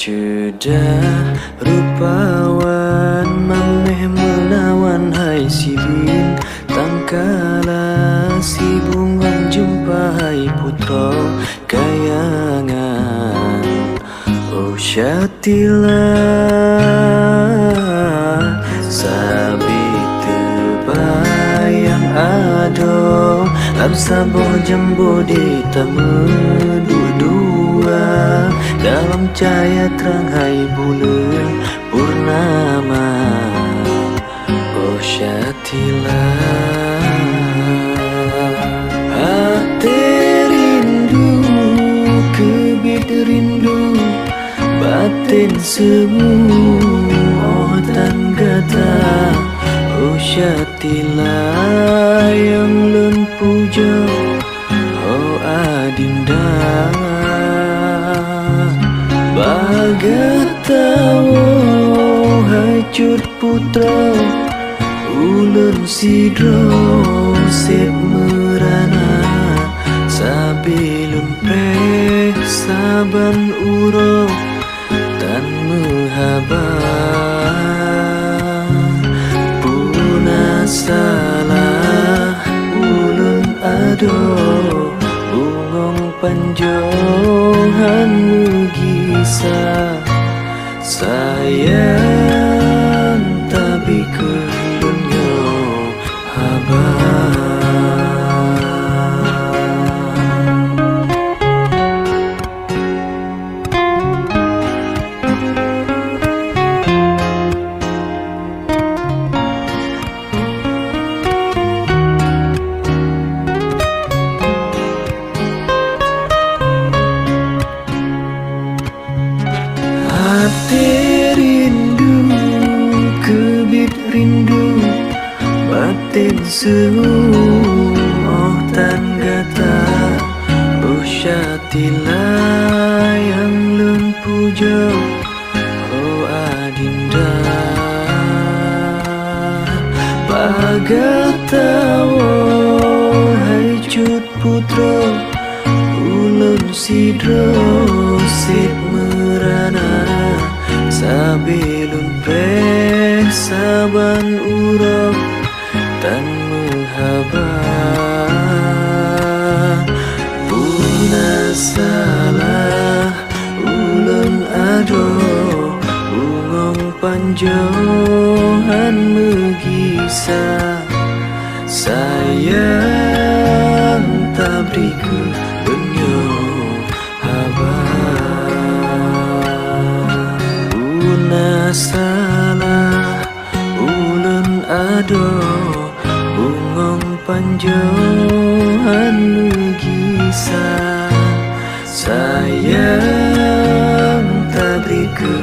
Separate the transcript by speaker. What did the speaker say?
Speaker 1: Cedah rupawan mameh menawan hai sibin, tangkala si bungang jumpa hai putra kayangan. Oh syatila sabi tebayang ado, lam saboh jambu ditemu dua-dua, dalam cahaya terang hai bulan purnama. Oh syatila hati rindu, kebit rindu, batin semu oh tan gata. Oh syatila yang lun puja, oh adinda bagatawo hacut putra ulun sidro sip merana, sabilun preh saban uro tan mehaba. Puna salah ulun ado, bungong panjohan mugisa. Sayang tapi kelunyo haba. Hati rindu, kebit rindu, batin semu oh tan gata. Oh syatila yang lun puja, oh adinda bagatawo hai cut putra ulun sidro sip merana, sabilun preh saban urap tan mehaba. Puna salah ulun ado, bungong panjohan megisa. Sayang tabriku benyo haba. Salah ulun ado, bungong panjohan mugisa. Sayang tabriku